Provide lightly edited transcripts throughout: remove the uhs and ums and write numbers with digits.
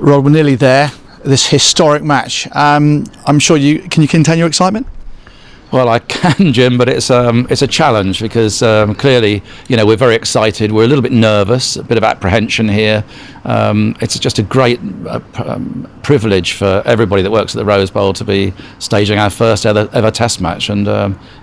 Rod, we're nearly there. This historic match. I'm sure can you contain your excitement? Well, I can, Jim, but it's a challenge because clearly, we're very excited. We're a little bit nervous, a bit of apprehension here. It's just a great privilege for everybody that works at the Rose Bowl to be staging our first ever Test match, and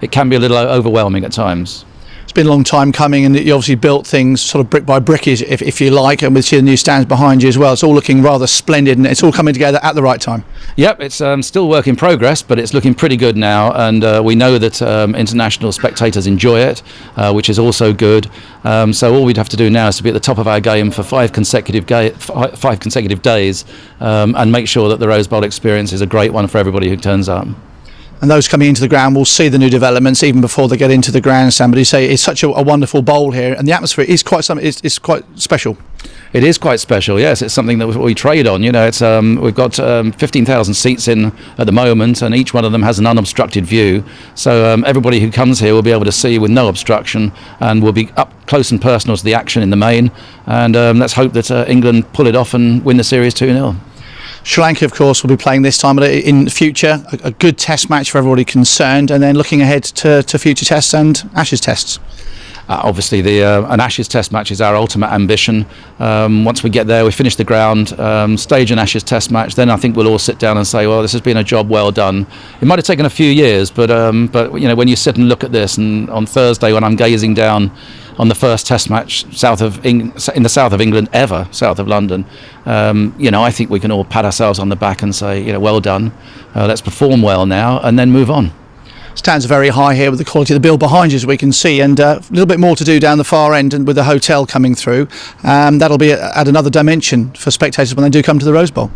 it can be a little overwhelming at times. It's been a long time coming, and you obviously built things sort of brick by brick, if you like, and we see the new stands behind you as well. It's all looking rather splendid, and it's all coming together at the right time. Yep, it's still work in progress, but it's looking pretty good now, and we know that international spectators enjoy it, which is also good. So all we'd have to do now is to be at the top of our game for five consecutive days, and make sure that the Rose Bowl experience is a great one for everybody who turns up. And those coming into the ground will see the new developments even before they get into the grandstand. But you say it's such a wonderful bowl here, and the atmosphere is quite something. It's quite special. It is quite special, yes. It's something that we trade on. It's we've got 15,000 seats in at the moment, and each one of them has an unobstructed view. So everybody who comes here will be able to see with no obstruction, and will be up close and personal to the action in the main. And let's hope that England pull it off and win the series 2-0. Sri Lanka, of course, will be playing this time, but in the future, a good test match for everybody concerned, and then looking ahead to future tests and Ashes tests. Obviously, an Ashes Test match is our ultimate ambition. Once we get there, we finish the ground, stage an Ashes Test match, then I think we'll all sit down and say, well, this has been a job well done. It might have taken a few years, but when you sit and look at this, and on Thursday when I'm gazing down on the first Test match in the south of England ever, south of London, I think we can all pat ourselves on the back and say, well done. Let's perform well now and then move on. Stands are very high here with the quality of the bill behind you, as we can see, and a little bit more to do down the far end, and with the hotel coming through, that'll be at another dimension for spectators when they do come to the Rose Bowl.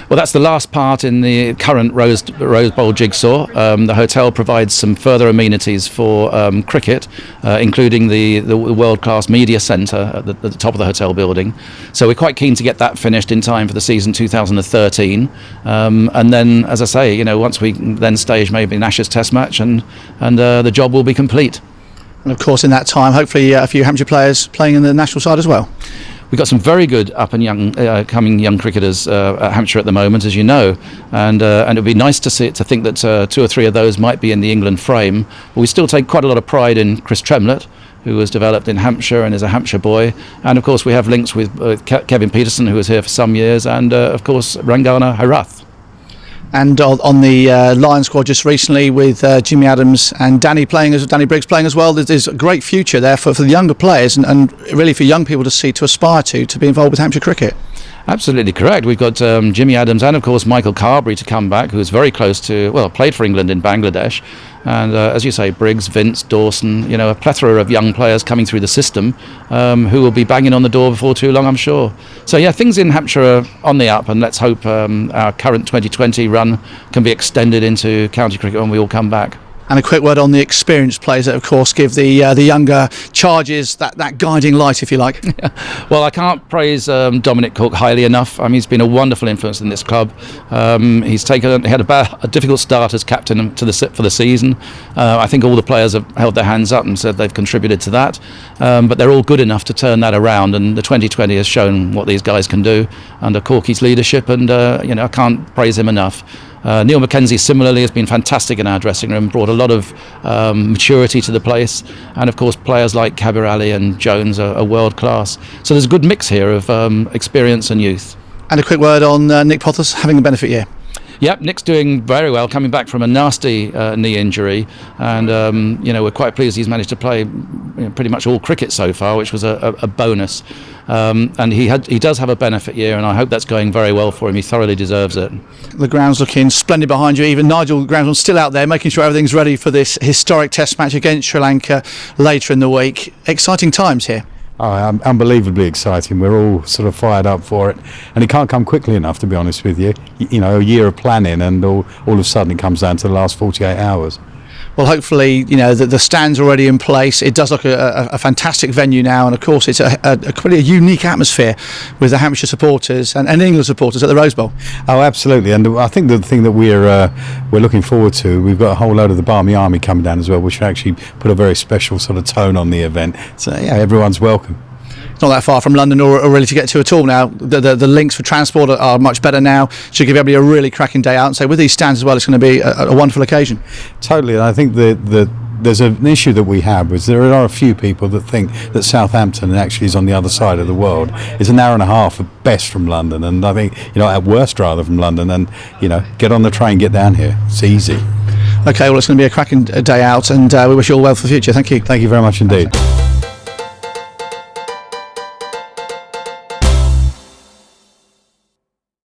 Well, that's the last part in the current Rose Bowl jigsaw. The hotel provides some further amenities for cricket, including the world-class media centre at the top of the hotel building. So we're quite keen to get that finished in time for the season 2013. And then, as I say, once we then stage maybe an Ashes Test match, and the job will be complete. And of course, in that time, hopefully a few Hampshire players playing in the national side as well. We've got some very good up and coming young cricketers at Hampshire at the moment, as you know, and it would be nice to think that 2 or 3 of those might be in the England frame. But we still take quite a lot of pride in Chris Tremlett, who was developed in Hampshire and is a Hampshire boy, and of course we have links with Kevin Peterson, who was here for some years, and of course Rangana Herath. And on the Lion squad just recently with Jimmy Adams and Danny Briggs playing as well. There's a great future there for the younger players and really for young people to aspire to be involved with Hampshire cricket. Absolutely correct. We've got Jimmy Adams and of course Michael Carberry to come back, who is very close to, played for England in Bangladesh. And as you say, Briggs, Vince, Dawson, a plethora of young players coming through the system who will be banging on the door before too long, I'm sure. So yeah, things in Hampshire are on the up, and let's hope our current 2020 run can be extended into county cricket when we all come back. And a quick word on the experienced players that, of course, give the younger charges that guiding light, if you like. Well, I can't praise Dominic Cook highly enough. I mean, he's been a wonderful influence in this club. He had a difficult start as captain for the season. I think all the players have held their hands up and said they've contributed to that. But they're all good enough to turn that around, and the 2020 has shown what these guys can do under Corky's leadership, and I can't praise him enough. Neil McKenzie similarly has been fantastic in our dressing room, brought a lot of maturity to the place, and of course players like Kabir Ali and Jones are world class. So there's a good mix here of experience and youth. And a quick word on Nick Pothos having a benefit year. Yep, Nick's doing very well, coming back from a nasty knee injury, and we're quite pleased he's managed to play pretty much all cricket so far, which was a bonus. And he does have a benefit year, and I hope that's going very well for him. He thoroughly deserves it. The ground's looking splendid behind you. Even Nigel Groundsman's still out there making sure everything's ready for this historic Test match against Sri Lanka later in the week. Exciting times here. Oh, unbelievably exciting. We're all sort of fired up for it, and it can't come quickly enough, to be honest with you. A year of planning, and all of a sudden it comes down to the last 48 hours. Well, hopefully, the stand's already in place. It does look a fantastic venue now, and of course, it's quite a unique atmosphere with the Hampshire supporters and England supporters at the Rose Bowl. Oh, absolutely, and I think the thing that we're looking forward to, we've got a whole load of the Barmy Army coming down as well, which will actually put a very special sort of tone on the event. So yeah, everyone's welcome. It's not that far from London or really to get to at all now. The links for transport are much better now. Should give everybody a really cracking day out. And so with these stands as well, it's going to be a wonderful occasion. Totally, and I think there's an issue that we have, is there are a few people that think that Southampton actually is on the other side of the world. It's an hour and a half at best from London, and I think, at worst rather, from London, and get on the train, get down here. It's easy. Okay, well, it's going to be a cracking day out, and we wish you all well for the future. Thank you. Thank you very much indeed.